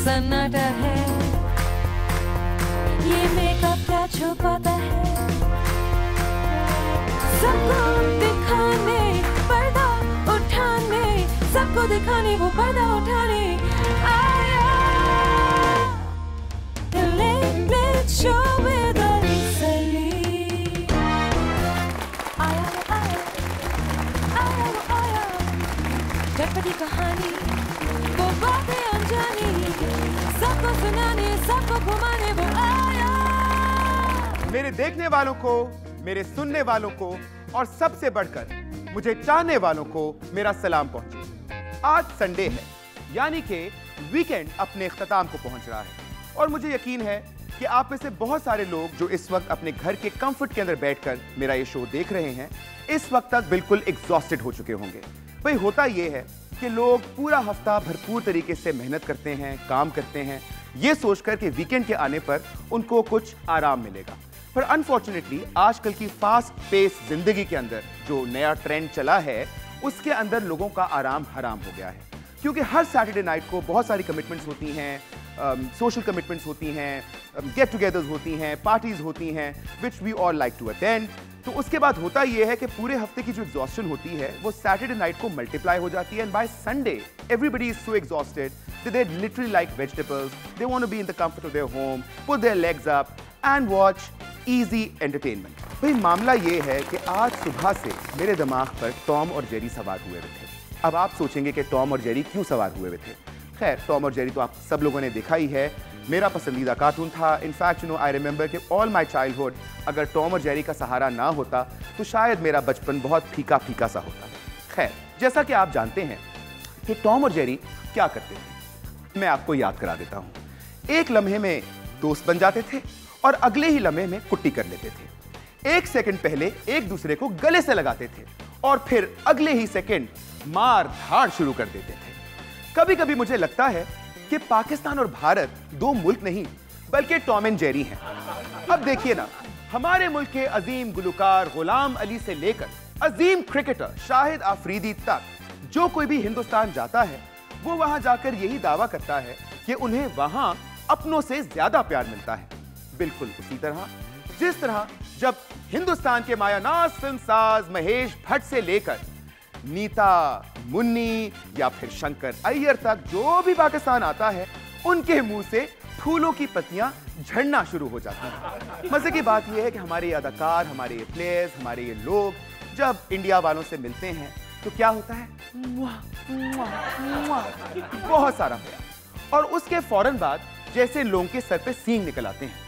सन्नाटा है, ये मेकअप क्या छुपाता है, सबको दिखाने पर्दा उठाने, सबको दिखाने वो पर्दा उठाने आया। The late late show with Lisa Lee। आया वो आया, आया वो आया, चटपटी कहानी वो बातें अनजानी, सबको सुनाने सबको घुमाने वो आया। मेरे देखने वालों को, मेरे सुनने वालों को और सबसे बढ़कर मुझे चाहने वालों को मेरा सलाम पहुंचे। आज संडे है, यानी कि वीकेंड अपने इख्तिताम को पहुंच रहा है और मुझे यकीन है कि आप में से बहुत सारे लोग जो इस वक्त अपने घर के कंफर्ट के अंदर बैठकर मेरा ये शो देख रहे हैं, इस वक्त तक बिल्कुल एग्जॉस्टेड हो चुके होंगे। भाई होता ये है कि लोग पूरा हफ्ता भरपूर तरीके से मेहनत करते हैं, काम करते हैं, ये सोचकर कि वीकेंड के आने पर उनको कुछ आराम मिलेगा। पर अनफॉर्चुनेटली आजकल की फास्ट पेस जिंदगी के अंदर जो नया ट्रेंड चला है, उसके अंदर लोगों का आराम हराम हो गया है, क्योंकि हर सैटरडे नाइट को बहुत सारी कमिटमेंट्स होती हैं, सोशल कमिटमेंट्स होती हैं, गेट टुगेदर्स होती हैं, पार्टीज होती हैं, which we all like to attend. तो उसके बाद होता यह है कि पूरे हफ्ते की जो एग्जॉस्शन होती है वो सैटरडे नाइट को मल्टीप्लाई हो जाती है, and by Sunday everybody is so exhausted that they literally like vegetables, they want to be in the comfort of their home, put their legs up and watch easy entertainment। भाई मामला ये है कि आज सुबह से मेरे दिमाग पर टॉम और जेरी सवार हुए थे। अब आप सोचेंगे कि टॉम और जेरी क्यों सवार हुए थे। खैर, टॉम और जेरी तो आप सब लोगों ने देखा ही है, मेरा पसंदीदा कार्टून था। In fact you know I remember कि ऑल माई चाइल्डहुड अगर टॉम और जेरी का सहारा ना होता तो शायद मेरा बचपन बहुत फीका फीका सा होता। खैर, जैसा कि आप जानते हैं कि टॉम और जेरी क्या करते थे, मैं आपको याद करा देता हूं। एक लम्हे में दोस्त बन जाते थे और अगले ही लम्हे में कुट्टी कर लेते थे। एक सेकंड पहले एक दूसरे को गले से लगाते थे और फिर अगले ही सेकंड मार धाड़ शुरू कर देते थे। कभी कभी मुझे लगता है कि पाकिस्तान और भारत दो मुल्क नहीं बल्कि टॉम एंड जेरी हैं। अब देखिए ना, हमारे मुल्क के अजीम गुलकार गुलाम अली से लेकर अजीम क्रिकेटर शाहिद आफरीदी तक, जो कोई भी हिंदुस्तान जाता है वो वहां जाकर यही दावा करता है कि उन्हें वहां अपनों से ज्यादा प्यार मिलता है। बिल्कुल उसी तरह जिस तरह जब हिंदुस्तान के मायानाज फिल्मसाज महेश भट्ट से लेकर नीता, मुन्नी या फिर शंकर अय्यर तक जो भी पाकिस्तान आता है, उनके मुंह से फूलों की पत्तियां झड़ना शुरू हो जाती हैं। मजे की बात यह है कि हमारे ये अदाकार, हमारे ये प्लेयर्स, हमारे ये लोग जब इंडिया वालों से मिलते हैं तो क्या होता है, बहुत सारा प्यार, और उसके फौरन बाद जैसे लोगों के सर पे सींग निकल आते हैं,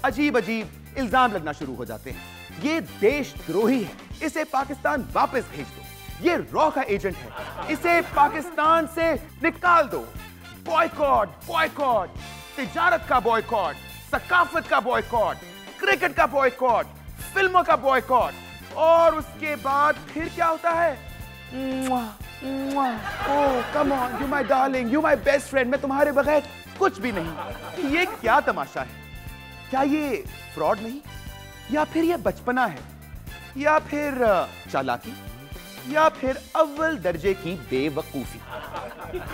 अजीब अजीब इल्जाम लगना शुरू हो जाते हैं। ये देशद्रोही है, इसे पाकिस्तान वापस भेज दो, ये रॉ का एजेंट है, इसे पाकिस्तान से निकाल दो। बॉयकॉट, बॉयकॉट, तिजारत का बॉयकॉट, सकाफत का बॉयकॉट, क्रिकेट का बॉयकॉट, फिल्मों का बॉयकॉट, और उसके बाद फिर क्या होता है, come on, you my darling, you my best friend, मैं तुम्हारे बगैर कुछ भी नहीं। ये क्या तमाशा है? क्या ये फ्रॉड नहीं, या फिर ये बचपना है, या फिर चालाकी, या फिर अव्वल दर्जे की बेवकूफी?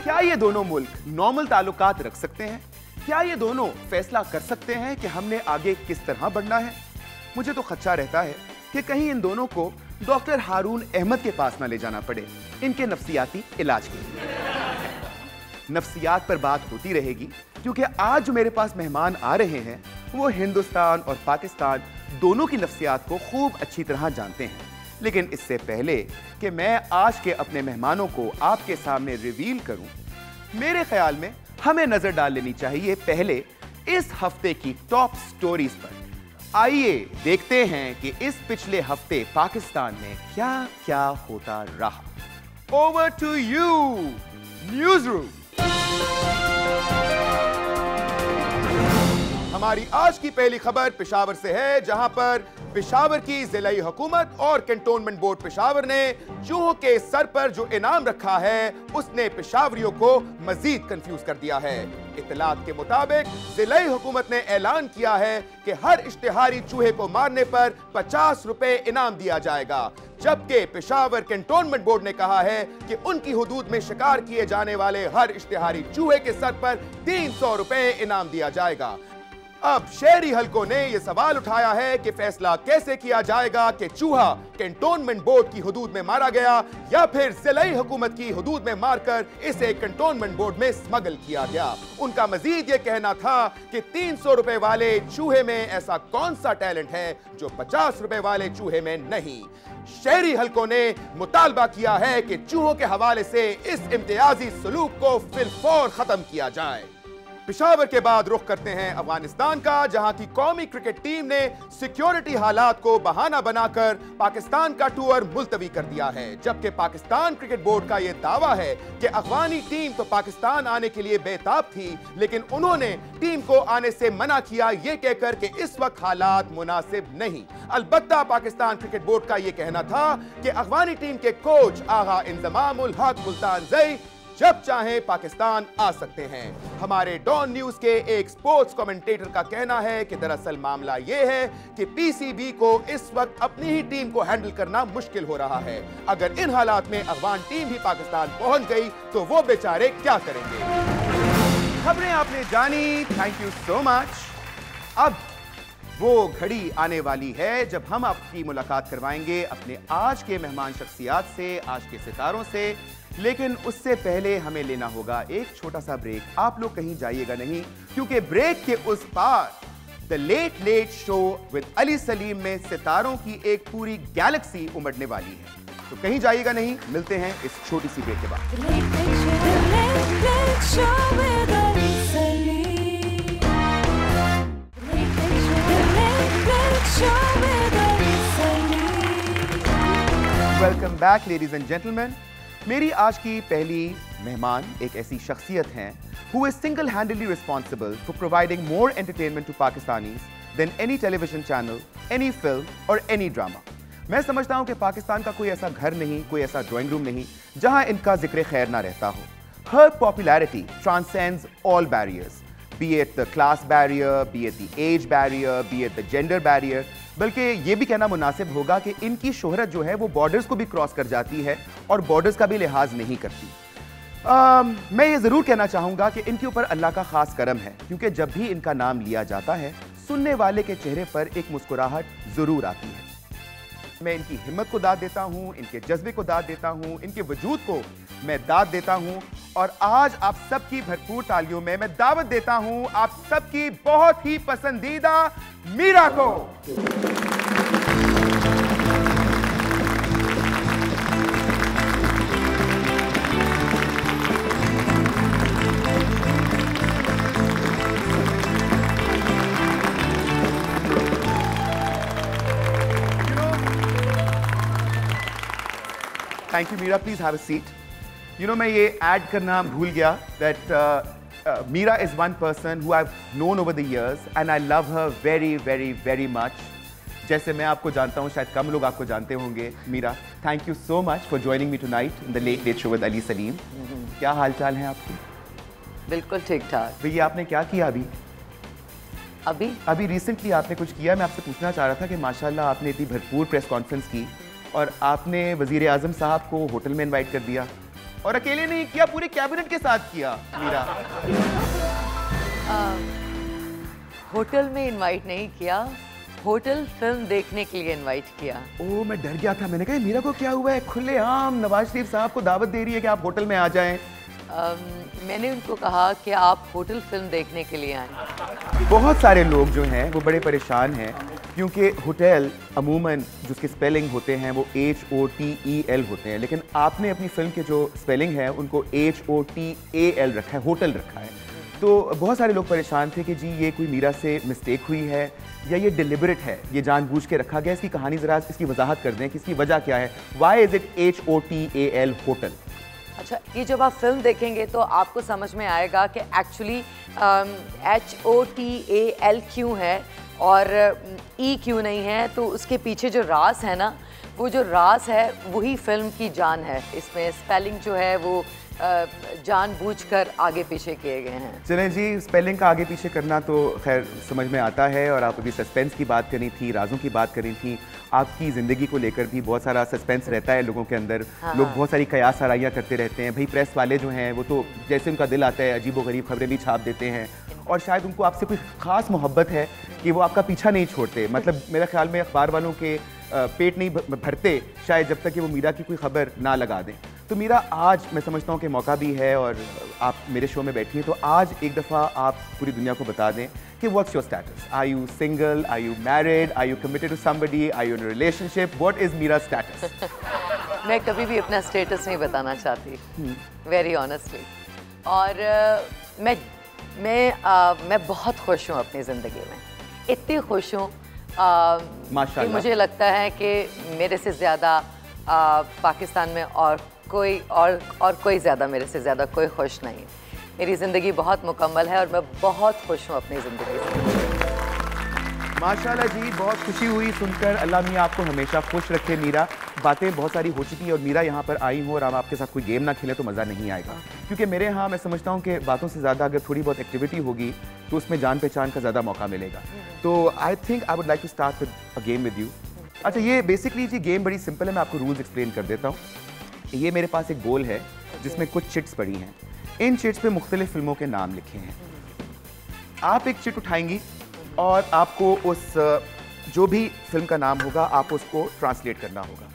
क्या ये दोनों मुल्क नॉर्मल ताल्लुकात रख सकते हैं? क्या ये दोनों फैसला कर सकते हैं कि हमने आगे किस तरह बढ़ना है? मुझे तो खदशा रहता है कि कहीं इन दोनों को डॉक्टर हारून अहमद के पास ना ले जाना पड़े इनके नफ्सियाती इलाज के लिए। नफ्सियात पर बात होती रहेगी, क्योंकि आज जो मेरे पास मेहमान आ रहे हैं वो हिंदुस्तान और पाकिस्तान दोनों की नफ्सियात को खूब अच्छी तरह जानते हैं। लेकिन इससे पहले कि मैं आज के अपने मेहमानों को आपके सामने रिवील करूं, मेरे ख्याल में हमें नजर डाल लेनी चाहिए पहले इस हफ्ते की टॉप स्टोरीज पर। आइए देखते हैं कि इस पिछले हफ्ते पाकिस्तान में क्या क्या होता रहा। Over to you news room. हमारी आज की पहली खबर पेशावर से है, जहां पर पेशावर की जिलाई हुकूमत और कैंटोनमेंट बोर्ड पेशावर ने चूहों के सर पर जो इनाम रखा है उसने पेशावरियों को मजीद कंफ्यूज कर दिया है। इत्तलात के मुताबिक जिलाई हुकूमत ने ऐलान किया है कि हर इश्तिहारी चूहे को मारने पर 50 रुपए इनाम दिया जाएगा। जबकि पेशावर कैंटोनमेंट बोर्ड ने कहा है कि उनकी हुदूद में शिकार किए जाने वाले हर इश्तिहारी चूहे के सर पर 300 रुपए इनाम दिया जाएगा। अब शहरी हलकों ने यह सवाल उठाया है कि फैसला कैसे किया जाएगा कि चूहा कैंटोनमेंट बोर्ड की हुदूद में मारा गया या फिर जिलाई हुकूमत की हुदूद में मारकर इसे कैंटोनमेंट बोर्ड में स्मगल किया गया। उनका मजीद यह कहना था कि 300 रुपए वाले चूहे में ऐसा कौन सा टैलेंट है जो 50 रुपए वाले चूहे में नहीं। शहरी हलकों ने मुतालबा किया है कि चूहों के हवाले से इस इम्तियाजी सलूक को फिलफौर खत्म किया जाए। पेशावर के बाद रुख करते हैं अफगानिस्तान का, जहां की कौमी क्रिकेट टीम ने सिक्योरिटी हालात को बहाना बनाकर पाकिस्तान का टूर मुलतवी कर दिया है। जबकि पाकिस्तान क्रिकेट बोर्ड का यह दावा है कि अफगानी टीम तो पाकिस्तान आने के लिए बेताब थी, लेकिन उन्होंने टीम को आने से मना किया यह कहकर कि इस वक्त हालात मुनासिब नहीं। अलबत्ता पाकिस्तान क्रिकेट बोर्ड का यह कहना था कि अफगानी टीम के कोच आगा इंजमामुल हक मुल्तानजई जब चाहे पाकिस्तान आ सकते हैं। हमारे डॉन न्यूज के एक स्पोर्ट्स कमेंटेटर का कहना है कि दरअसल मामला यह है कि पीसीबी को इस वक्त अपनी ही टीम को हैंडल करना मुश्किल हो रहा है। अगर इन हालात में अफगान टीम भी पाकिस्तान पहुंच गई तो वो बेचारे क्या करेंगे। खबरें आपने जानी, थैंक यू सो मच। अब वो घड़ी आने वाली है जब हम आपकी मुलाकात करवाएंगे अपने आज के मेहमान शख्सियात से, आज के सितारों से। लेकिन उससे पहले हमें लेना होगा एक छोटा सा ब्रेक। आप लोग कहीं जाइएगा नहीं, क्योंकि ब्रेक के उस पार the late late show with Ali Saleem में सितारों की एक पूरी गैलेक्सी उमड़ने वाली है। तो कहीं जाइएगा नहीं, मिलते हैं इस छोटी सी ब्रेक के बाद। Welcome back ladies and gentleman. मेरी आज की पहली मेहमान एक ऐसी शख्सियत हैं who is single-handedly responsible for providing more entertainment to Pakistanis than any television channel, any film or any drama. मैं समझता हूं कि पाकिस्तान का कोई ऐसा घर नहीं, कोई ऐसा ड्राइंग रूम नहीं जहां इनका जिक्र खैर ना रहता हो। Her popularity transcends all barriers, be it the class barrier, be it the age barrier, be it the gender barrier. बल्कि ये भी कहना मुनासिब होगा कि इनकी शोहरत जो है वो बॉर्डर्स को भी क्रॉस कर जाती है और बॉर्डर्स का भी लिहाज नहीं करती। मैं ये ज़रूर कहना चाहूँगा कि इनके ऊपर अल्लाह का ख़ास करम है, क्योंकि जब भी इनका नाम लिया जाता है सुनने वाले के चेहरे पर एक मुस्कुराहट ज़रूर आती है। मैं इनकी हिम्मत को दाद देता हूँ, इनके जज्बे को दाद देता हूँ, इनके वजूद को मैं दाद देता हूँ। और आज आप सबकी भरपूर तालियों में मैं दावत देता हूँ आप सबकी बहुत ही पसंदीदा मीरा को। Thank you Meera, please have a seat. मैं ये ऐड करना भूल गया that Meera is one person who I have known over the years and I love her very very very much. जैसे मैं आपको जानता हूँ, शायद कम लोग आपको जानते होंगे। Meera, thank you so much for joining me tonight in the late late show with Ali Saleem. क्या हाल चाल है आपकी? बिल्कुल ठीक ठाक। भैया, आपने क्या किया अभी रिसेंटली आपने कुछ किया? मैं आपसे पूछना चाह रहा था कि माशाल्लाह आपने इतनी भरपूर प्रेस कॉन्फ्रेंस की और आपने वजीर आजम साहब को होटल में इनवाइट कर दिया, और अकेले नहीं किया, पूरे कैबिनेट के साथ किया। मीरा, होटल में इनवाइट नहीं किया, होटल फिल्म देखने के लिए इनवाइट किया। ओह, मैं डर गया था। मैंने कहा मीरा को क्या हुआ है, खुलेआम नवाज शरीफ साहब को दावत दे रही है कि आप होटल में आ जाएं। मैंने उनको कहा कि आप होटल फिल्म देखने के लिए आए। बहुत सारे लोग जो हैं वो बड़े परेशान हैं, क्योंकि होटल अमूमन जिसके स्पेलिंग होते हैं वो HOTEL होते हैं, लेकिन आपने अपनी फिल्म के जो स्पेलिंग है उनको HOTAL रखा है, होटल रखा है। तो बहुत सारे लोग परेशान थे कि जी ये कोई मीरा से मिस्टेक हुई है या ये डिलिबरेट है, ये जानबूझ के रखा गया। इसकी कहानी ज़रा इसकी वजाहत कर दें कि इसकी वजह क्या है। Why is it HOTAL hotel? अच्छा, ये जब आप फिल्म देखेंगे तो आपको समझ में आएगा कि एक्चुअली HOTAL क्यों है और E क्यों नहीं है। तो उसके पीछे जो राज है ना, वो जो राज है वही फिल्म की जान है। इसमें स्पेलिंग जो है वो जानबूझकर आगे पीछे किए गए हैं। चलें जी, स्पेलिंग का आगे पीछे करना तो खैर समझ में आता है। और आप अभी सस्पेंस की बात करी थी, राजों की बात करी थी। आपकी ज़िंदगी को लेकर भी बहुत सारा सस्पेंस रहता है लोगों के अंदर। लोग बहुत सारी कयास आराइयाँ करते रहते हैं। भाई प्रेस वाले जो हैं वो तो जैसे उनका दिल आता है अजीबोगरीब खबरें भी छाप देते हैं। और शायद उनको आपसे कोई ख़ास मोहब्बत है कि वो आपका पीछा नहीं छोड़ते। मतलब मेरे ख्याल में अखबार वालों के पेट नहीं भरते शायद जब तक कि वो मीरा की कोई खबर ना लगा दें। तो मीरा, आज मैं समझता हूँ कि मौका भी है और आप मेरे शो में बैठी हैं, तो आज एक दफ़ा आप पूरी दुनिया को बता दें कि what's your status. Are you single, are you married, are you committed to somebody, are you in a relationship, what is Meera status? मैं कभी भी अपना स्टेटस नहीं बताना चाहती, वेरी ऑनेस्टली। और मैं बहुत खुश हूँ अपनी ज़िंदगी में, इतनी खुश हूँ कि मुझे लगता है कि मेरे से ज़्यादा पाकिस्तान में और कोई ज़्यादा मेरे से ज़्यादा कोई खुश नहीं है। मेरी ज़िंदगी बहुत मुकम्मल है और मैं बहुत खुश हूँ अपनी ज़िंदगी से। माशाल्लाह जी, बहुत खुशी हुई सुनकर। अल्लाह मियाँ आपको हमेशा खुश रखे मीरा। बातें बहुत सारी हो चुकी हैं और मीरा यहाँ पर आई हो और हम आपके साथ कोई गेम ना खेले तो मज़ा नहीं आएगा। क्योंकि मेरे यहाँ मैं समझता हूँ कि बातों से ज़्यादा अगर थोड़ी बहुत एक्टिविटी होगी तो उसमें जान पहचान का ज़्यादा मौका मिलेगा। तो I think I would like to start with a game with you. अच्छा, ये बेसिकली जी गेम बड़ी सिंपल है, मैं आपको रूल्स एक्सप्लेन कर देता हूँ। ये मेरे पास एक बोल है जिसमें कुछ चिट्स पड़ी हैं। इन चिट्स पे मुख्तलिफ फिल्मों के नाम लिखे हैं। आप एक चिट उठाएंगी और आपको उस जो भी फिल्म का नाम होगा आपको उसको ट्रांसलेट करना होगा,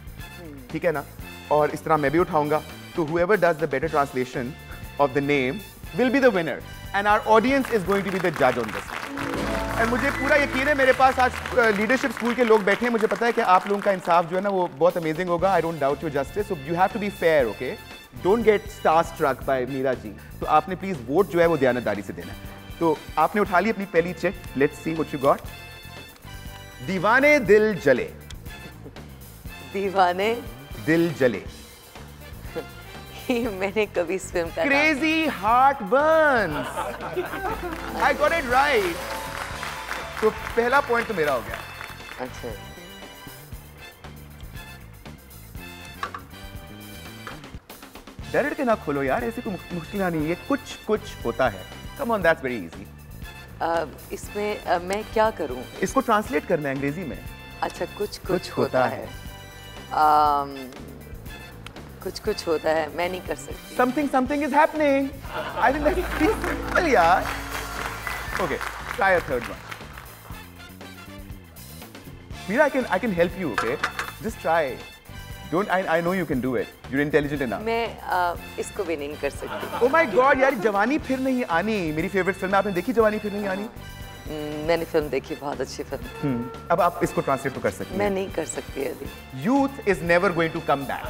ठीक है ना? और इस तरह मैं भी उठाऊंगा। तो whoever does the better translation of the name will be the winner and our audience is going to be the judge on this. और मुझे पूरा यकीन है, मेरे पास आज लीडरशिप स्कूल के लोग बैठे हैं। मुझे पता है कि आप लोगों का इंसाफ जो है ना वो बहुत अमेजिंग होगा। I don't doubt your justice, so you have to be fair, okay? Don't get star struck by Meera ji. तो आपने प्लीज वोट जो है वो दयानतदारी से देना है। तो आपने उठा ली अपनी पहली chit. Let's see what you got. दीवाने दिल जले। दीवाने दिल जले। मैंने कभी इस फिल्म का crazy heart Burns. I got it right. तो पहला पॉइंट तो मेरा हो गया। अच्छा, डर के ना खोलो यार, ऐसे कोई मुश्किल नहीं है। कुछ कुछ होता है। Come on, that's very easy. इसमें मैं क्या करूं? इसको ट्रांसलेट करना है अंग्रेजी में। अच्छा, कुछ कुछ होता है। कुछ कुछ होता है, मैं नहीं कर सकती। Something is happening. I think that's pretty simple, यार. Okay, try a third one. Meera, I can help you, okay? Just try. I know you can do it. You're intelligent enough. मैं इसको भी नहीं कर सकती। Oh my God, यार, जवानी फिर नहीं आनी मेरी फेवरेट फिल्म है। आपने देखी जवानी फिर नहीं आनी? मैंने फिल्म देखी, बहुत अच्छी फिल्म। अब आप इसको ट्रांसलेट तो कर सकती हैं। मैं नहीं कर सकती अभी। Youth is never going to come back.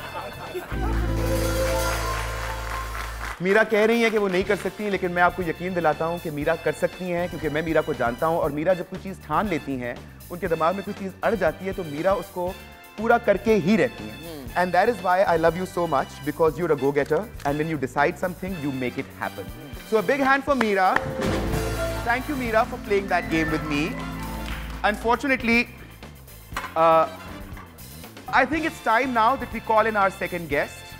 Meera कह रही है कि वो नहीं कर सकती, लेकिन मैं आपको यकीन दिलाता हूं कि मीरा कर सकती हैं, क्योंकि मैं मीरा को जानता हूं। और मीरा जब कोई चीज़ ठान लेती हैं, उनके दिमाग में कोई चीज़ अड़ जाती है तो मीरा उसको पूरा करके ही रहती हैं। And that is why I love you so much, because you are a go getter and when you decide something you make it happen. So a big hand for Meera. Thank you, Meera, for playing that game with me. Unfortunately, I think it's time now that we call in our second guest.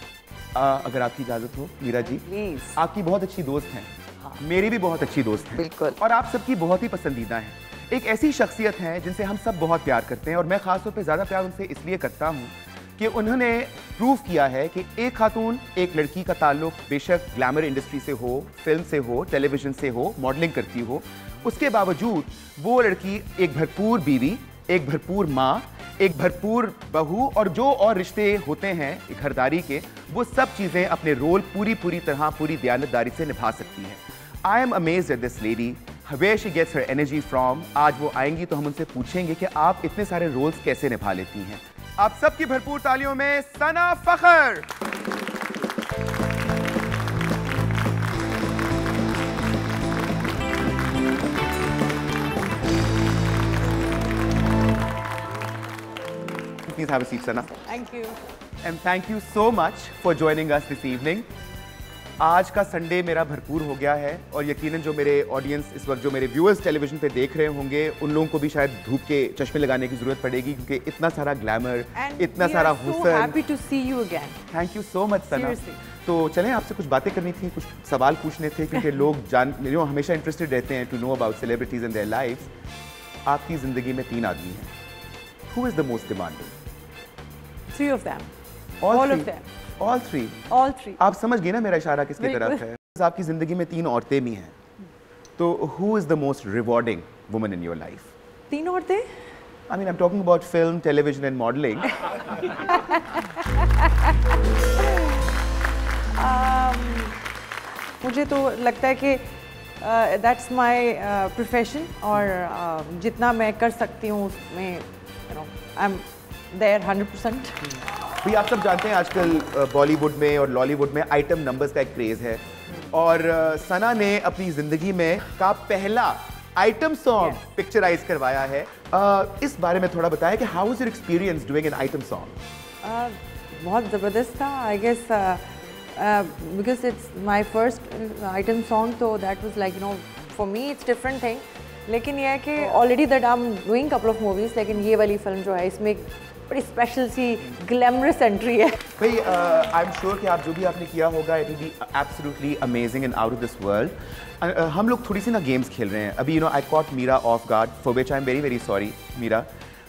अगर आपकी इजाजत हो, Meera ji, please. आपकी बहुत अच्छी दोस्त हैं। हाँ। मेरी भी बहुत अच्छी दोस्त हैं। बिल्कुल। और आप सबकी बहुत ही पसंदीदा हैं। एक ऐसी शख्सियत हैं जिनसे हम सब बहुत प्यार करते हैं और मैं खासतौर पे ज़्यादा प्यार उनसे इसलिए करता हूँ कि उन्होंने प्रूव किया है कि एक खातून एक लड़की का ताल्लुक बेशक ग्लैमर इंडस्ट्री से हो, फिल्म से हो, टेलीविजन से हो, मॉडलिंग करती हो, उसके बावजूद वो लड़की एक भरपूर बीवी, एक भरपूर माँ, एक भरपूर बहू और जो और रिश्ते होते हैं घरदारी के, वो सब चीज़ें अपने रोल पूरी तरह पूरी दयानतदारी से निभा सकती हैं। I am amazed at this lady, where she gets her energy from। आज वो आएंगी तो हम उनसे पूछेंगे कि आप इतने सारे रोल्स कैसे निभा लेती हैं। आप सबकी भरपूर तालियों में सना फखर। Please have a seat, Sana. Thank you. And thank you so much for joining us this evening. आज का संडे मेरा भरपूर हो गया है और यकीनन जो मेरे ऑडियंस इस वक्त, जो मेरे व्यूअर्स टेलीविजन पे देख रहे होंगे, उन लोगों को भी शायद धूप के चश्मे लगाने की जरूरत पड़ेगी क्योंकि इतना सारा ग्लैमर, इतना सारा हुस्न। Happy to see you again. Thank you so much Sana. तो चलें, आपसे कुछ बातें करनी थी, कुछ सवाल पूछने थे क्योंकि लोग हमेशा इंटरेस्टेड रहते हैं to know about celebrities and their lives. आपकी जिंदगी में 3 आदमी हैं। Who is the most demanding? 3 of them. All of them. All three. All 3. आप समझ गए ना मेरा इशारा किसकी तरफ है? आपकी जिंदगी में 3 औरतें भी हैं। तो who is the most rewarding woman in your life? 3 औरतें? I mean, I'm talking about film, television, and modeling. मुझे तो लगता है कि that's my profession और जितना मैं कर सकती हूँ उसमें I'm there 100%. भाई आप सब जानते हैं आजकल बॉलीवुड में और लॉलीवुड में आइटम नंबर्स का एक क्रेज है और सना ने अपनी जिंदगी में का पहला आइटम सॉन्ग पिक्चराइज करवाया है। इस बारे में थोड़ा बताएं कि how was your experience doing an item song? बहुत ज़बरदस्त था I guess because it's my first item song, so that was like for me it's different thing. लेकिन ये है कि already that I'm doing couple of movies, लेकिन ये वाली फिल्म जो है इसमें बड़ी स्पेशल सी ग्लैमरस एंट्री है। भाई आई एम श्योर कि आप जो भी आपने किया होगा it will be absolutely amazing and out of this world. हम लोग थोड़ी सी ना गेम्स खेल रहे हैं अभी। I caught Meera off guard for which I am very very sorry Meera.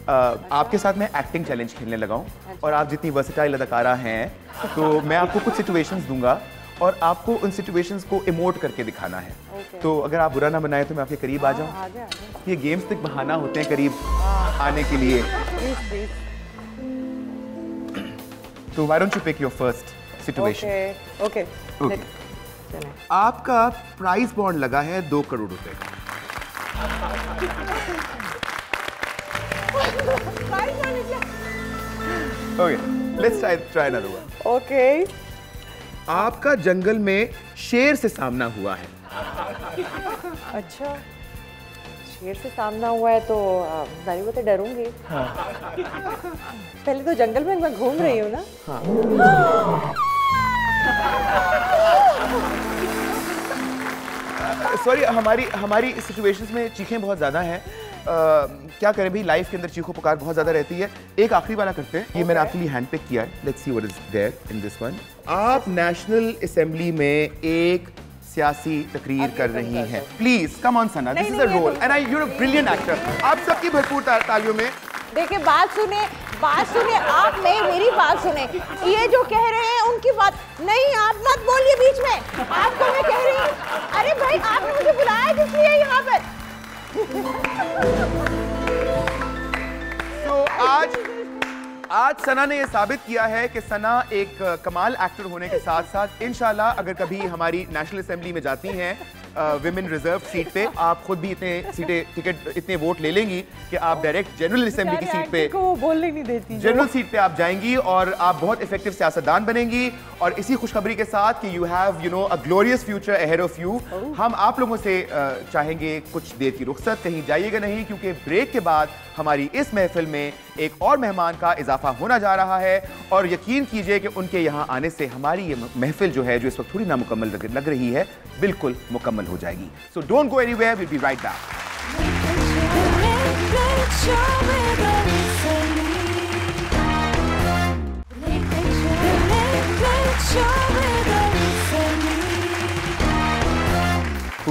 आपके साथ मैं एक्टिंग चैलेंज खेलने लगा हूँ और आप जितनी वर्सेटाइल अदाकारा हैं तो मैं आपको कुछ सिचुएशंस दूंगा और आपको उन सिचुएशंस को इमोट करके दिखाना है। तो अगर आप बुरा ना बनाए तो मैं आपके करीब आ जाऊँ। ये गेम्स तक बहाना होते हैं करीब आने के लिए। तो why don't you pick your first situation? Okay. आपका प्राइस बॉन्ड लगा है 2 करोड़ रुपए का। Okay, let's try another one. Okay. आपका जंगल में शेर से सामना हुआ है। अच्छा, शेर से सामना हुआ है तो जाहिर बात है डरूंगी। हाँ। पहले तो जंगल में मैं घूम रही हूँ ना। हाँ। सॉरी, हमारी सिचुएशंस में चीखें बहुत ज़्यादा हैं। क्या करें भाई, लाइफ के अंदर चीखों पुकार बहुत ज़्यादा रहती है। एक आखिरी वाला करते हैं। ये मैंने आपके लिए हैंड पिक किया है। Let's see what is there in this one. आप नेशनल असेंबली में एक सियासी तकरीर कर रही हैं। Please come on Sana, this is a role and you are a brilliant actor. आप सबकी भरपूर तालियों में। देखिए, बात सुने आप। मेरी बात सुने। ये जो कह रहे हैं उनकी बात नहीं, आप मत बोलिए बीच में। आपको मैं कह रही हूँ, अरे भाई आपने मुझे बुलाया किस लिए यहाँ पर? तो आज सना ने यह साबित किया है कि सना एक कमाल एक्टर होने के साथ साथ इंशाल्लाह अगर कभी हमारी नेशनल असेंबली में जाती हैं विमेन रिजर्व सीट पे, आप खुद भी इतने वोट ले लेंगी कि आप डायरेक्ट जनरल असेंबली की सीट पे, को बोलने नहीं देती, जनरल सीट पे आप जाएंगी और आप बहुत इफेक्टिव सियासतदान बनेंगी। और इसी खुशखबरी के साथ कि you have a glorious future ahead of you, हम आप लोगों से चाहेंगे कुछ देर की रुखसत, कहीं जाइएगा नहीं क्योंकि ब्रेक के बाद हमारी इस महफिल में एक और मेहमान का इजाफा होना जा रहा है और यकीन कीजिए कि उनके यहाँ आने से हमारी ये महफिल जो है, जो इस वक्त थोड़ी नामुकम्मल लग रही है, बिल्कुल मुकम्मल हो जाएगी। So don't go anywhere, will be right back.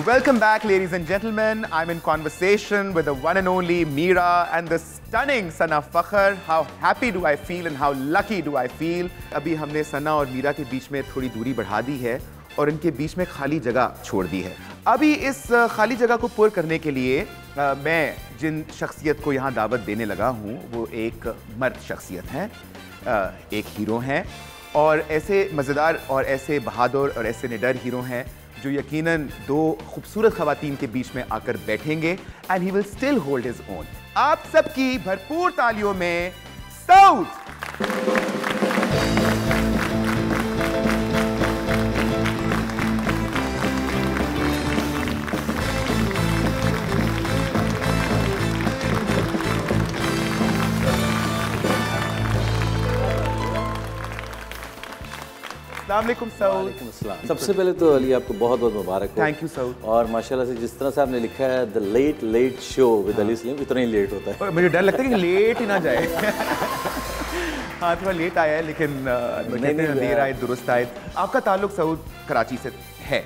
Welcome back, ladies and gentlemen. I'm in conversation with the one and only Meera and the stunning Sana Fakhr. How happy do I feel and how lucky do I feel? अभी हमने सना और मीरा के बीच में थोड़ी दूरी बढ़ा दी है और इनके बीच में खाली जगह छोड़ दी है। अभी इस खाली जगह को पूरा करने के लिए मैं जिन शख्सियत को यहाँ दावत देने लगा हूँ वो एक मर्द शख्सियत हैं, एक हीरो हैं और ऐसे मज़ेदार और ऐसे बहादुर और ऐसे निडर हीरो हैं जो यकीनन 2 खूबसूरत खवातीन के बीच में आकर बैठेंगे and he will still hold his own. आप सबकी भरपूर तालियों में साउथ। अस्सलाम वालेकुम सऊद। वालेकुम अस्सलाम। सबसे पहले तो अली आपको बहुत बहुत मुबारक हो। Thank you Saud. और माशाल्लाह से जिस तरह से आपने लिखा है the late late show with Ali Saleem, इतना ही लेट होता है। मुझे डर लगता है कि लेट ही ना जाए। हाँ थोड़ा लेट आया है लेकिन देर आए दुरुस्त आए। आपका ताल्लुक सऊद कराची से है।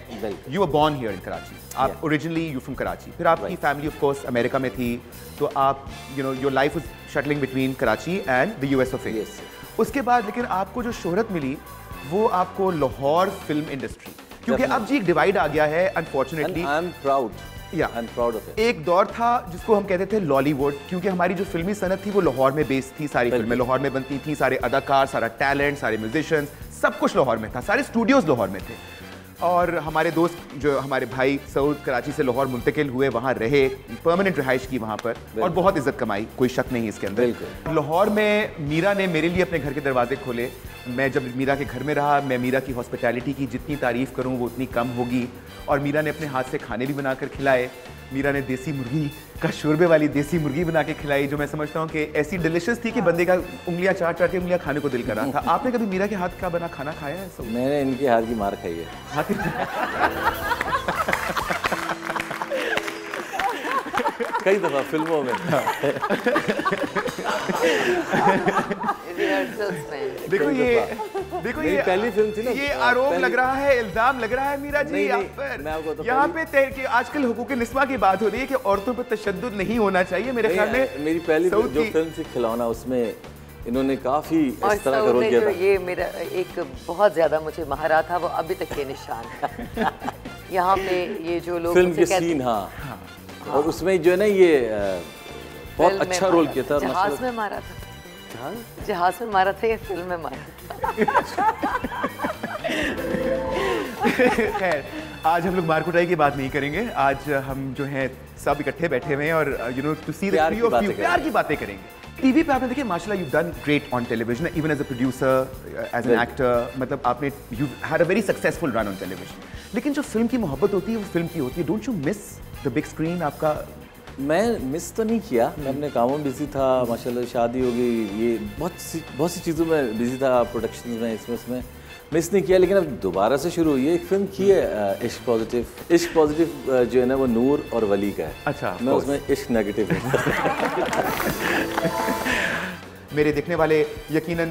You are born here in Karachi. आप ओरिजिनली यू फ्रॉम कराची, फिर आपकी फैमिली ऑफ कोर्स अमेरिका में थी, तो आप your life was shuttling between Karachi and the US of A. उसके बाद लेकिन आपको जो शोहरत मिली वो आपको लाहौर फिल्म इंडस्ट्री, क्योंकि अब जी एक डिवाइड आ गया है अनफॉर्चुनेटली। आई एम प्राउड, या I am proud of it. एक दौर था जिसको हम कहते थे लॉलीवुड, क्योंकि हमारी जो फिल्मी सनत थी वो लाहौर में बेस्ड थी। सारी फिल्में लाहौर में बनती थी, सारे अदाकार, सारा टैलेंट, सारे म्यूजिशियंस, सब कुछ लाहौर में था, सारे स्टूडियोज लाहौर में थे। और हमारे दोस्त जो हमारे भाई सऊद कराची से लाहौर मुंतकिल हुए, वहाँ रहे, परमानेंट रिहाइश की वहाँ पर, और बहुत इज्जत कमाई, कोई शक नहीं इसके अंदर। लाहौर में मीरा ने मेरे लिए अपने घर के दरवाजे खोले। मैं जब मीरा के घर में रहा, मैं मीरा की हॉस्पिटैलिटी की जितनी तारीफ़ करूँ वो उतनी कम होगी। और मीरा ने अपने हाथ से खाने भी बनाकर खिलाए। मीरा ने देसी मुर्गी का शोरबे वाली देसी मुर्गी बना के खिलाई, जो मैं समझता हूँ कि ऐसी डिलिशियस थी कि बंदे का उंगलियां चाट चाट के उंगलियां खाने को दिल कर रहा था। आपने कभी मीरा के हाथ का बना खाना खाया है? मैंने इनके हाथ की मार खाई है। कई दफा फिल्मों में। देखो ये पहली फिल्म थी ना, ये आरोप लग रहा है, इल्जाम लग रहा है मीरा जी आप पर। यहाँ पे कि आजकल हुकूक निस्वा की बात हो रही है कि औरतों पर तशद्दुद नहीं होना चाहिए। मेरे ख्याल में मेरी पहली जो फिल्म थी खिलौना, उसमें इन्होंने काफी इस तरह का रोल किया था। ये मेरा एक बहुत ज्यादा मुझे महारा था, वो अभी तक ये निशान है। यहाँ पे ये जो लोग फिल्म के सीन, हाँ, और उसमें जो है ना ये बहुत अच्छा रोल किया था। जहाज में मारा था, जहाज में मारा था, ये फिल्म में मारा था। खैर आज हम लोग मार कुटाई की बात नहीं करेंगे। आज हम जो हैं सब इकट्ठे बैठे हुए हैं और you know to see the three of you, प्यार की बातें करेंगे। टीवी पे आपने देखिए माशाल्लाह you done great on television, even as a producer, as an actor, मतलब आपने you had a very successful run on television. लेकिन जो फिल्म की मोहब्बत होती है वो फिल्म की होती है। Don't you miss the big screen? आपका मैं मिस तो नहीं किया, मैं अपने कामों में बिजी था, माशाल्लाह शादी हो गई, ये बहुत सी चीज़ों में बिजी था, प्रोडक्शन में, इसमें मिस नहीं किया। लेकिन अब दोबारा से शुरू हुई है। एक फिल्म की है इश्क पॉजिटिव। इश्क पॉजिटिव जो है ना वो नूर और वली का है। अच्छा, मैं उसमें इश्क नेगेटिव मेरे देखने वाले यकीनन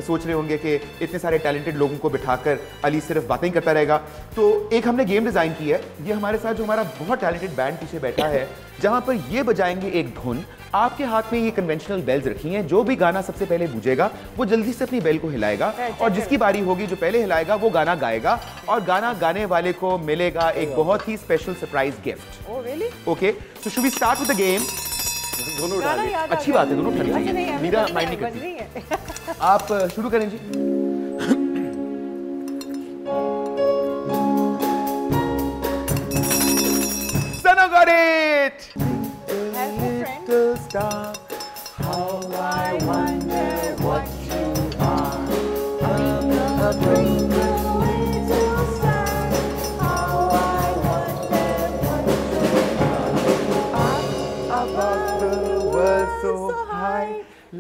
सोच रहे होंगे कि इतने सारे टैलेंटेड लोगों को बिठाकर अली सिर्फ बातें करता रहेगा। तो एक हमने गेम डिज़ाइन की है। ये हमारे साथ जो हमारा बहुत टैलेंटेड बैंड पीछे बैठा है, जहाँ पर ये बजाएंगे एक धुन, आपके हाथ में ये कन्वेंशनल बेल्स रखी हैं। जो भी गाना सबसे पहले बूझेगा वो जल्दी से अपनी बेल को हिलाएगा, और जिसकी बारी होगी जो पहले हिलाएगा वो गाना गाएगा, और गाना गाने वाले को मिलेगा एक बहुत ही special surprise gift. Okay, so should we start with the game? दोनों उठा लिए। अच्छी बात है, दोनों उठा लीजिए। मीरा माइंड नहीं करती। आप शुरू करें जी। Son got it! Little star, how I wonder what you are. I'm a little star, how I wonder what you are. Up above the world so high,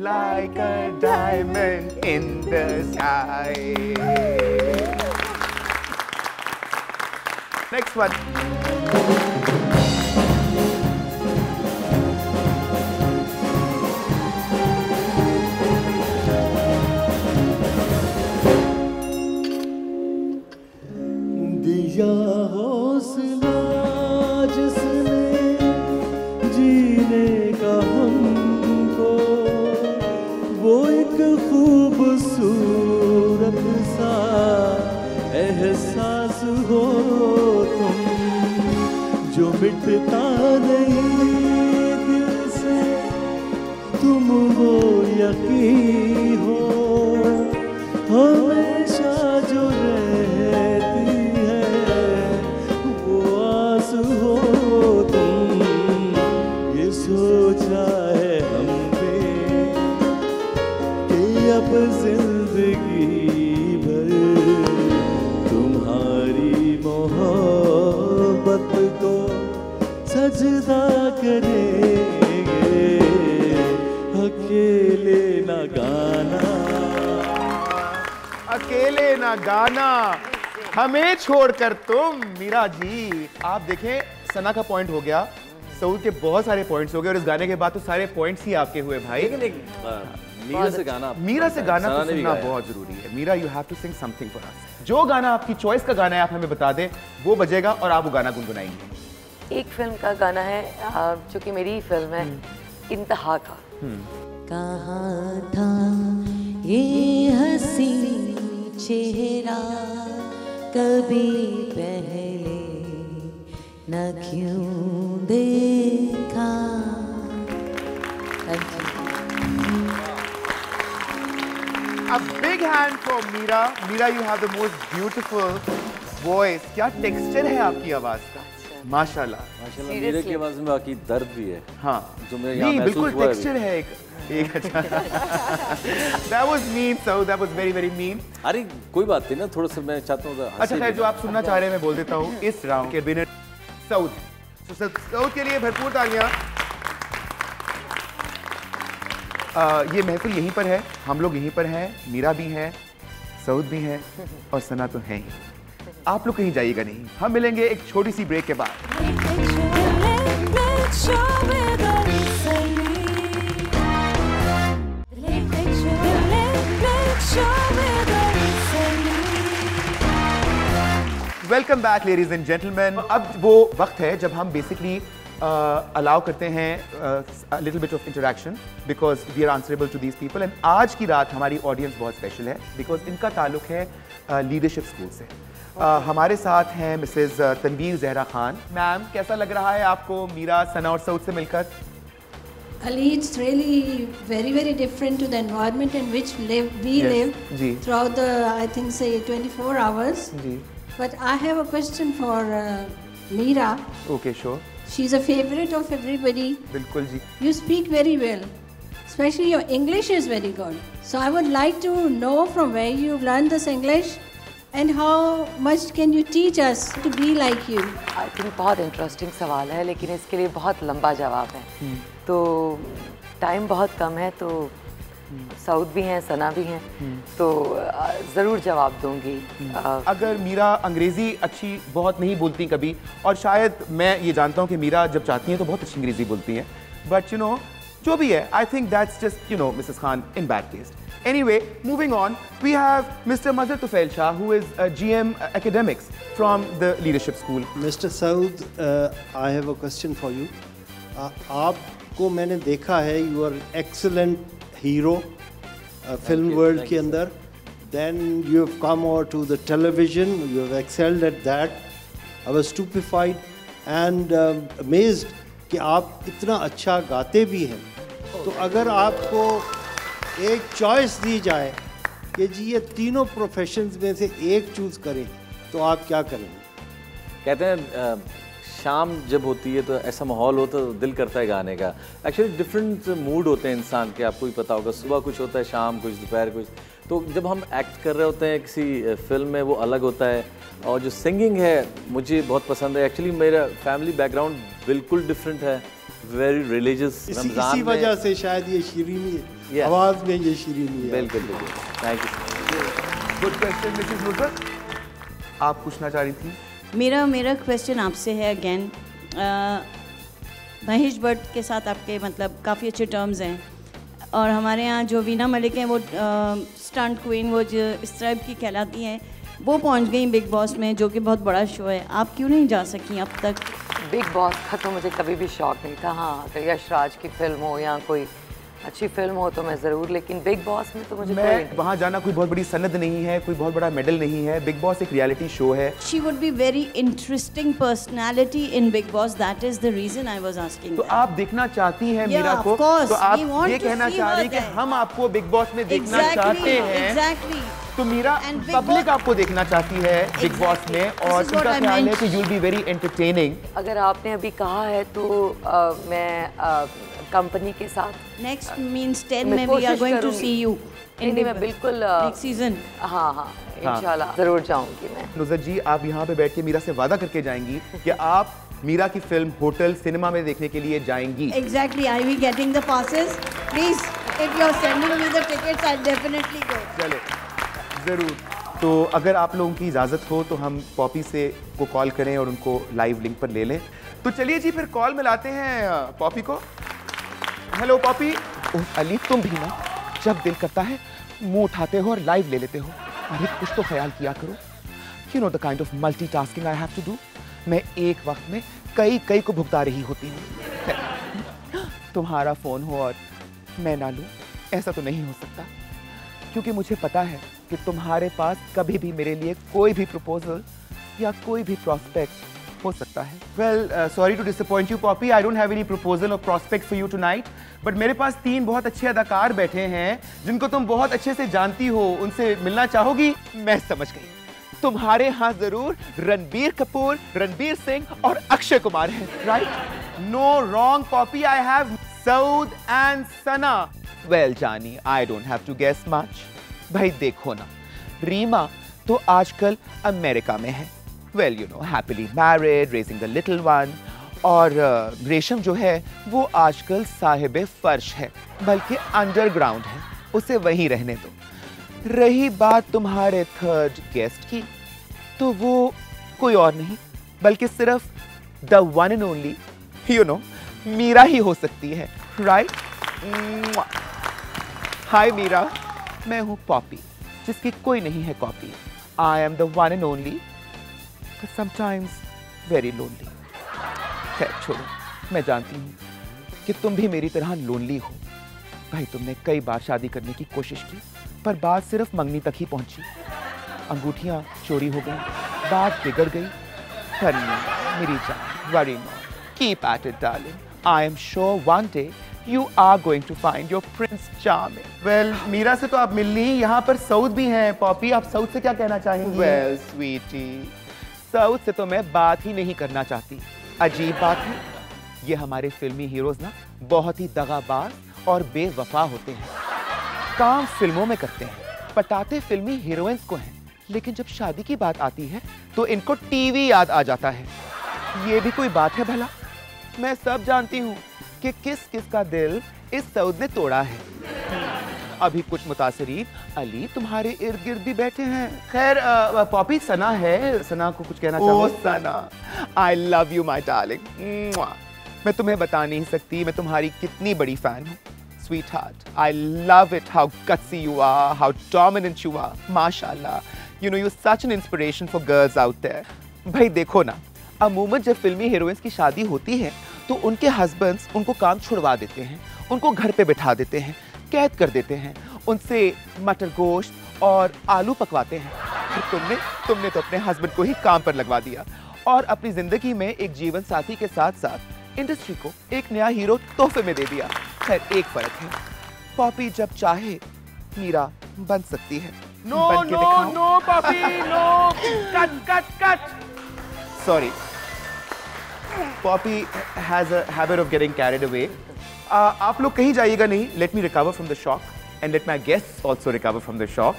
like a diamond in the sky. Next one. दिया हौसला जिसने जीने का हमको, वो एक खूबसूरत सा एहसास हो तुम, जो मिटता नहीं दिल से, तुम वो यकीन हो, हमेशा जो रहती हो तुम। ये सोचा है हमने कि अब जिंदगी भर तुम्हारी मोहब्बत को सजदा करेंगे, अकेले न गाना। अकेले ना गाना, हमें छोड़कर तुम। मीरा जी, आप देखें सना का पॉइंट हो गया, सऊद के बहुत सारे पॉइंट्स हो गए और इस गाने के बाद तो सारे पॉइंट्स ही आपके हुए भाई। लेकिन मीरा से गाना तो सुनना बहुत जरूरी है। Meera, you have to sing something for us. जो गाना आपकी चॉइस का गाना है आप हमें बता दें, वो बजेगा और आप वो गाना गुनगुनाएंगे। एक फिल्म का गाना है जो कि मेरी फिल्म है, इंतहा का। कहाँ था ये हंसी चेहरा कभी पहले न क्यों देखा। A big hand for Meera. Meera, you have the most beautiful voice. क्या टेक्सचर है आपकी आवाज का, माशाल्लाह। माशाल्लाह, मीरा की आवाज में बाकी दर्द भी है। हाँ, जो मेरे यहाँ महसूस बिल्कुल हुआ है टेक्सचर है एक अच्छा। That was mean, so that was very very mean. अरे कोई बात नहीं ना, थोड़ा सा मैं चाहता हूँ। अच्छा खैर, जो आप सुनना चाह रहे हैं मैं बोल देता हूँ। इस राउंड के विनर सऊद। सऊद के लिए भरपूर तालियां। ये महफिल यहीं पर है, हम लोग यहीं पर हैं, मीरा भी है, सऊद भी है और सना तो है ही। आप लोग कहीं जाइएगा नहीं, हम मिलेंगे एक छोटी सी ब्रेक के बाद। Welcome back ladies and gentleman. अब वो वक्त है जब हम बेसिकली अलाउ करते हैं little bit of interaction because we are answerable to these people. And आज की रात हमारी ऑडियंस बहुत स्पेशल है बिकॉज इनका ताल्लुक है लीडरशिप स्कूल से। हमारे साथ हैं मिसेज तनवीर जहरा खान। मैम, कैसा लग रहा है आपको मीरा, सना और सऊद से मिलकर? Ali, it's really very different to the environment in which we live throughout the, I think, say 24 hours. But I have a question for Meera. Okay, sure. She's a favorite of everybody. बिल्कुल जी। You speak very well. Especially your English is very good. So I would like to know from where you've learned this English and how much can you teach us to be like you? I think बहुत interesting सवाल है, लेकिन इसके लिए बहुत लंबा जवाब है। तो टाइम बहुत कम है, तो सऊद भी हैं, सना भी हैं, तो ज़रूर जवाब दूंगी। अगर मीरा अंग्रेज़ी अच्छी बहुत नहीं बोलती कभी, और शायद मैं ये जानता हूँ कि मीरा जब चाहती हैं तो बहुत अच्छी अंग्रेज़ी बोलती हैं, बट यू नो जो भी है, I think that's just you know Mrs Khan in bad taste. Anyway, moving on, we have Mr. Mazhar Tufail Shah, who is GM Academics from the Leadership School. Mr. Saud, I have a question for you. आपको मैंने देखा है, you are excellent hero film world के अंदर. Then you have come over to the television. You have excelled at that. I was stupefied and amazed कि आप इतना अच्छा गाते भी हैं. तो अगर आपको एक चॉइस दी जाए कि जी ये तीनों प्रोफेशंस में से एक चूज़ करें, तो आप क्या करेंगे? कहते हैं शाम जब होती है तो ऐसा माहौल होता है तो दिल करता है गाने का। एक्चुअली डिफरेंट मूड होते हैं इंसान के, आपको भी पता होगा, सुबह कुछ होता है, शाम कुछ, दोपहर कुछ। तो जब हम एक्ट कर रहे होते हैं किसी फिल्म में वो अलग होता है, और जो सिंगिंग है मुझे बहुत पसंद है। एक्चुअली मेरा फैमिली बैकग्राउंड बिल्कुल डिफरेंट है, वेरी रिलीजियस। इसी वजह से शायद ये शीरीनी है, आवाज़ में ये शीरीनी है। बिल्कुल बिल्कुल। Thank you. Good question Mrs Nusrat, आप पूछना चाह रही थी? मेरा क्वेश्चन आपसे है अगेन। महेश भट्ट के साथ आपके मतलब काफ़ी अच्छे टर्म्स हैं, और हमारे यहाँ जो वीना मलिक हैं वो स्टंट क्वीन, वो जो इस टाइप की कहलाती हैं, वो पहुँच गई बिग बॉस में, जो कि बहुत बड़ा शो है। आप क्यों नहीं जा सकी अब तक? बिग बॉस का तो मुझे कभी भी शौक नहीं था। हाँ, अगर यशराज की फिल्म हो या कोई अच्छी फिल्म हो तो मैं ज़रूर, लेकिन बिग बॉस में तो मुझे वहाँ जाना कोई बहुत बड़ी सनद नहीं है, कोई बहुत बड़ा मेडल नहीं है। बिग बॉस एक रियलिटी शो है। She would be very interesting personality in Big Boss. That is the reason I was asking. तो आप देखना चाहती हैं मीरा को, तो आप ये कहना चाह रही कि हम आपको बिग बॉस में देखना चाहते हैं। Exactly. तो मीरा, पब्लिक आपको देखना चाहती है बिग बॉस में, और उनका ख्याल है कि you'll be very entertaining। अगर आपने अभी कहा है तो मैं कंपनी के साथ नेक्स्ट मींस 10 में we are going to see you in में बिल्कुल नेक्स्ट सीजन। हाँ इंशाल्लाह जरूर जाऊंगी मैं। नुसरत जी, आप यहाँ पे बैठ के मीरा से वादा करके जाएंगी कि आप मीरा की फिल्म होटल सिनेमा में देखने के लिए जाएंगी? Exactly, I will getting the passes. Please if you are sending me the tickets I definitely go. चले, जरूर। तो अगर आप लोगों की इजाज़त हो तो हम पॉपी से को कॉल करें और उनको लाइव लिंक पर ले लें। तो चलिए जी फिर कॉल मिलाते हैं पॉपी को। Hello Poppy. अली तुम भी ना जब दिल करता है मुंह उठाते हो और लाइव ले लेते हो। अरे कुछ तो ख्याल किया करो। You know the kind of multitasking I have to do. मैं एक वक्त में कई को भुगता रही होती हूँ। तुम्हारा फोन हो और मैं ना लूं, ऐसा तो नहीं हो सकता, क्योंकि मुझे पता है कि तुम्हारे पास कभी भी मेरे लिए कोई भी प्रपोजल या कोई भी प्रॉस्पेक्ट हो सकता है। Well, sorry to disappoint you, Poppy. I don't have any proposal or prospect for you tonight. But मेरे पास 3 बहुत अच्छे अदाकार बैठे हैं जिनको तुम बहुत अच्छे से जानती हो। उनसे मिलना चाहोगी? मैं समझ गई, तुम्हारे यहाँ जरूर रणबीर कपूर, रणबीर सिंह और अक्षय कुमार हैं, right? No wrong Poppy, I have Saud and Sana. Well Jani, I don't have to guess much. भाई देखो ना, रीमा तो आजकल अमेरिका में है, well you know, happily married, raising a little one. और रेशम जो है वो आजकल साहिबे फर्श है, बल्कि अंडरग्राउंड है, उसे वहीं रहने दो। रही बात तुम्हारे थर्ड गेस्ट की, तो वो कोई और नहीं बल्कि सिर्फ the one and only, you know, Meera ही हो सकती है, राइट? हाय मीरा, मैं हूँ पॉपी, जिसकी कोई नहीं है copy. I am the one and only, sometimes very lonely. खैर छोड़ो, मैं जानती हूँ कि तुम भी मेरी तरह लोनली हो। भाई तुमने कई बार शादी करने की कोशिश की, पर बात सिर्फ मंगनी तक ही पहुंची। अंगूठियां चोरी हो गई, बात बिगड़ गई। हनी मेरी जान, worry not, keep at it darling. I am sure one day you are going to find your prince charming. Well, Meera से तो आप मिल ली, यहाँ पर सऊद भी हैं। पॉपी, आप सऊद से क्या कहना चाहेंगी? वेल स्वीटी, सऊद से तो मैं बात ही नहीं करना चाहती। अजीब बात है, ये हमारे फिल्मी हीरोज ना बहुत ही दगाबाज और बेवफा होते हैं। काम फिल्मों में करते हैं, पटाते फिल्मी हीरोइंस को हैं, लेकिन जब शादी की बात आती है तो इनको टीवी याद आ जाता है। ये भी कोई बात है भला? मैं सब जानती हूँ कि किस किस का दिल इस सऊद ने तोड़ा है। अभी कुछ मुतासिरीन अली तुम्हारे इर्द गिर्द भी बैठे हैं। खैर पॉपी, सना है, सना को कुछ कहना चाहूँ? Sana, I love you my darling. मैं तुम्हें बता नहीं सकती मैं तुम्हारी कितनी बड़ी फैन हूँ। Sweetheart, I love it how gutsy you are, how dominant you are. Mashallah, you know you're such an inspiration for girls out there. भाई देखो ना, अमूमन जब फिल्मी हीरोइंस की शादी होती है तो उनके हस्बैंड्स उनको काम छुड़वा देते हैं, उनको घर पे बिठा देते हैं, कैद कर देते हैं, उनसे मटर गोश्त और आलू पकवाते हैं। फिर तुमने तो अपने हस्बैंड को ही काम पर लगवा दिया और अपनी जिंदगी में एक जीवन साथी के साथ साथ इंडस्ट्री को एक नया हीरो तोहफे में दे दिया। खैर एक फर्क है, पॉपी जब चाहे मीरा बन सकती है। No no no Poppy, no, cut cut cut. Sorry, Poppy has a habit of getting carried away. आप लोग कहीं जाइएगा नहीं, let me recover from the shock and let my guests also recover from the shock.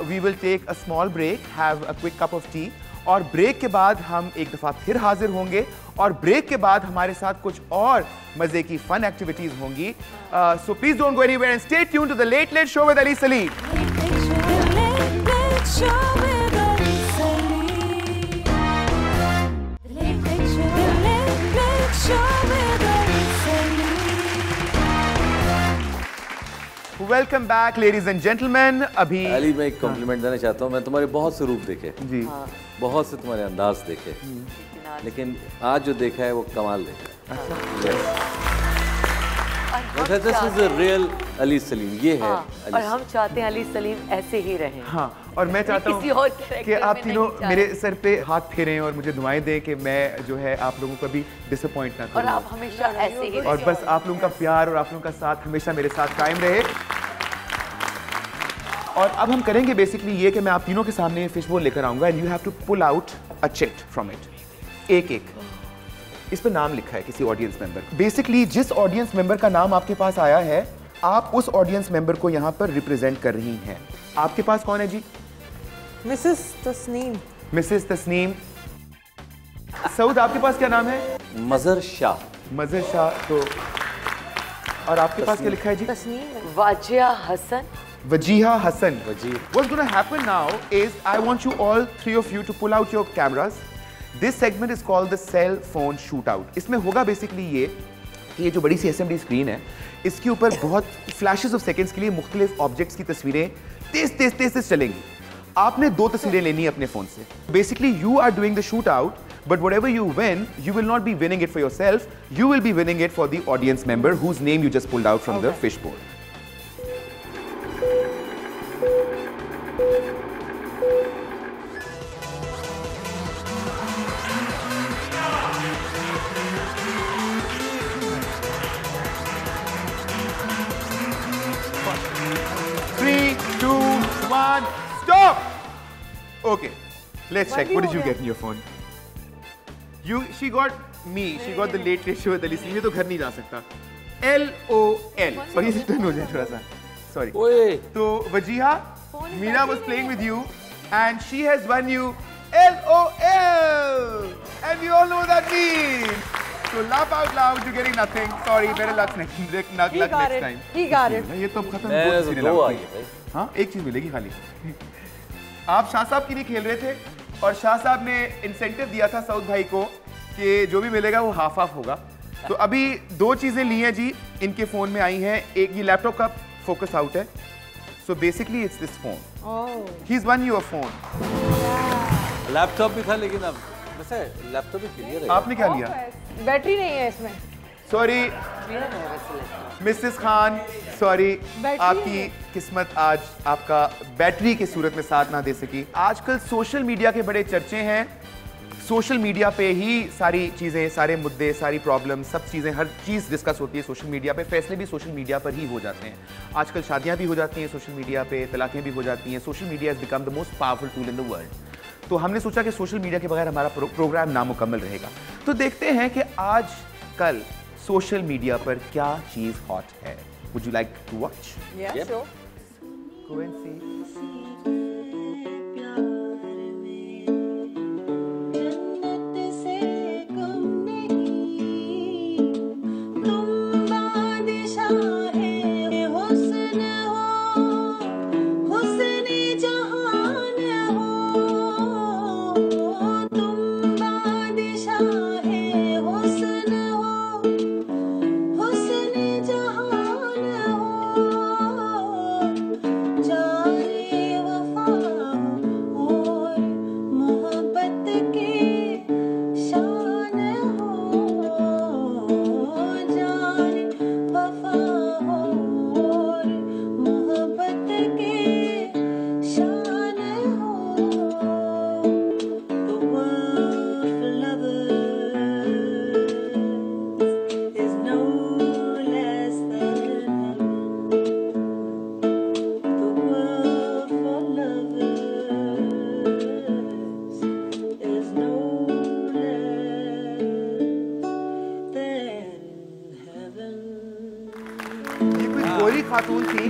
We will take a small break, have a quick cup of tea, और break के बाद हम एक दफ़ा फिर हाजिर होंगे और ब्रेक के बाद हमारे साथ कुछ और मज़े की फन एक्टिविटीज़ होंगी। So please don't go anywhere and stay tuned to the late late show with Ali Saleem. Welcome back ladies and gentleman. अभी अली, मैं एक कॉम्प्लीमेंट देना चाहता हूँ। मैं तुम्हारे बहुत से रूप देखे जी, बहुत से तुम्हारे अंदाज देखे, लेकिन आज जो देखा है वो कमाल देखा है। This is the real Ali Salim, ये है अली। और हम चाहते हैं अली सलीम ऐसे ही रहें। हाँ, और मैं चाहता हूँ कि आप तीनों मेरे सर पे हाथ फेरें और मुझे दुआएं दें कि मैं जो है आप लोगों को भी डिसअपॉइंट ना करूँ, और आप हमेशा ऐसे ही, और बस आप लोगों का प्यार और आप लोगों का साथ हमेशा मेरे साथ कायम रहे। और अब हम करेंगे बेसिकली ये कि मैं आप तीनों के सामने फिश बोल लेकर आऊंगा and you have to pull out a chit from it. एक एक इस पर नाम लिखा है किसी ऑडियंस मेंबर। बेसिकली जिस ऑडियंस मेंबर का नाम आपके पास आया है, आप उस ऑडियंस मेंबर को यहाँ पर रिप्रेजेंट कर रही हैं। आपके पास कौन है जी? मिसेस तस्नीम। मिसेस तस्नीम। सऊद, आपके पास क्या नाम है? मजहर शाह। मजहर शाह। तो और आपके पास क्या लिखा है जी? Tasneem. वाजिया Hasan. Wajiha Hassan. What's going to happen now is I want you all, three of you, to pull out your cameras. This segment is called the cell phone shootout. इसमें होगा basically ये जो बड़ी सी SMD स्क्रीन है, इसके ऊपर बहुत flashes of seconds के लिए मुख्तलिफ ऑब्जेक्ट्स की तस्वीरें तेज चलेंगी. आपने 2 तस्वीरें लेनी है अपने फोन से. Basically you are doing the shootout, but whatever you win, you will not be winning it for yourself. You will be winning it for the audience member whose name you just pulled out from the fishbowl. Stop! Okay, let's check. What did you get in your phone? She got me. She got the late ratio with Alice. ये तो घर नहीं जा सकता. LOL. Sorry, turn हो जाए थोड़ा सा. Sorry. तो Wajiha, Meera was playing with you, and she has won you LOL. And we all know what that means. So laugh out loud. You're getting nothing. Sorry, better luck next time. He got it. ये तो खत्म हो गया. हाँ, एक चीज मिलेगी खाली. आप शाह साहब के लिए खेल रहे थे और शाह साहब ने इंसेंटिव दिया था सऊद भाई को कि जो भी मिलेगा वो हाफ हाफ होगा. तो अभी 2 चीजें ली हैं जी, इनके फोन में आई हैं. एक ये लैपटॉप का फोकस आउट है. So basically it's this phone. He is one your phone. Laptop भी था लेकिन अब वैसे लैपटॉप भी क्लियर है. आपने क्या लिया? बैटरी नहीं है इसमें. सॉरी मिसेस खान, सॉरी, आपकी किस्मत आज आपका बैटरी की सूरत में साथ ना दे सकी. आजकल सोशल मीडिया के बड़े चर्चे हैं. सोशल मीडिया पे ही सारी चीज़ें, सारे मुद्दे, सारी प्रॉब्लम, सब चीज़ें, हर चीज़ डिस्कस होती है सोशल मीडिया पे. फैसले भी सोशल मीडिया पर ही हो जाते हैं. आजकल शादियां भी हो जाती हैं सोशल मीडिया पे, तलाक़ें भी हो जाती हैं. Social media has become the most powerful tool in the world. तो हमने सोचा कि सोशल मीडिया के बगैर हमारा प्रोग्राम नामुकम्मल रहेगा. तो देखते हैं कि आज कल सोशल मीडिया पर क्या चीज़ हॉट है. Would you like to watch? Yeah, sure. Go and see. खातून थी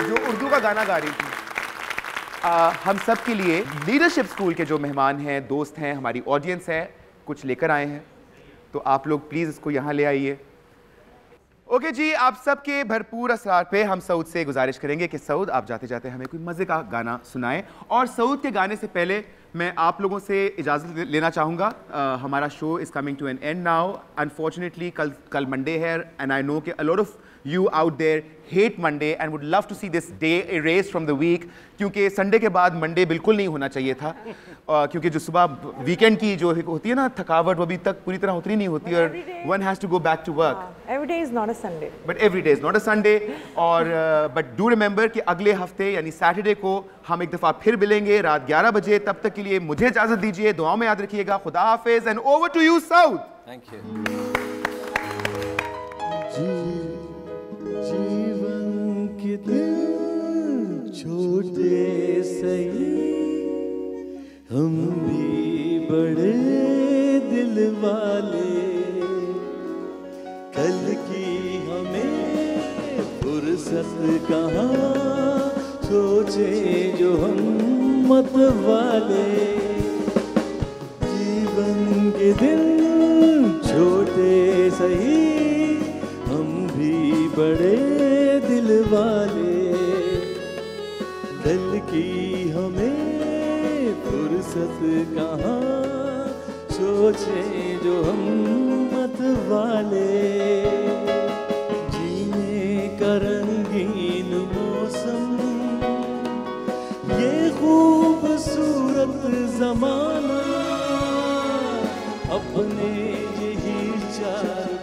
जो उर्दू का गाना गा रही थी. हम सब के लिए लीडरशिप स्कूल के जो मेहमान हैं, दोस्त हैं, हमारी ऑडियंस है, कुछ लेकर आए हैं. तो आप लोग प्लीज़ इसको यहाँ ले आइए. ओके जी, आप सबके भरपूर असरार पे हम सऊद से गुजारिश करेंगे कि सऊद आप जाते जाते हमें कोई मज़े का गाना सुनाएं. और सऊद के गाने से पहले मैं आप लोगों से इजाज़त लेना चाहूँगा. हमारा show is coming to an end now. Unfortunately कल मंडे है, एंड आई नो कि a lot of you out there hate Monday and would love to see this day erased from the week, क्योंकि Sunday के बाद Monday बिल्कुल नहीं होना चाहिए था. क्योंकि जो सुबह वीकेंड की जो होती है ना थकावट, वो अभी तक पूरी तरह उतरी नहीं होती और one has to go back to work. Every day is not a Sunday. But every day is not a Sunday. और but do remember कि अगले हफ्ते यानी सैटरडे को हम एक दफ़ा फिर मिलेंगे रात 11 बजे. तब तक के लिए मुझे इजाज़त दीजिए. दुआओं में याद रखिएगा. खुदा हाफिज़ and over to you south. Thank you. जीवन के दिन छोटे सही, हम भी बड़े दिल वाले. कल की हमें फुर्सत कहाँ, सोचे जो हम मत वाले. जीवन के दिन छोटे सही, हम भी बड़े दिल वाले.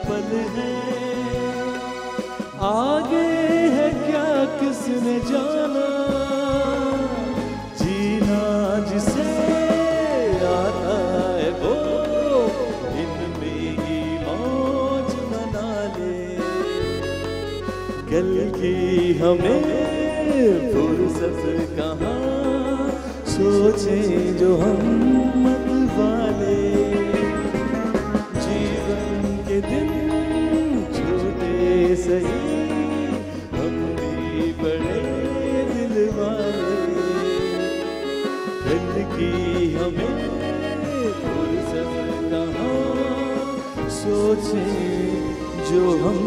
पल है, आगे है क्या किसने जाना, जीना जिसे आता है वो इनमें ही मौज मना ले। कल की हमें फुर्सत कहाँ, सोचे जो हम मत वाले। जीवन के दिन छोटे सही, हम भी बड़े दिल वाले। कल की हमें फुर्सत कहाँ, सोचे जो हम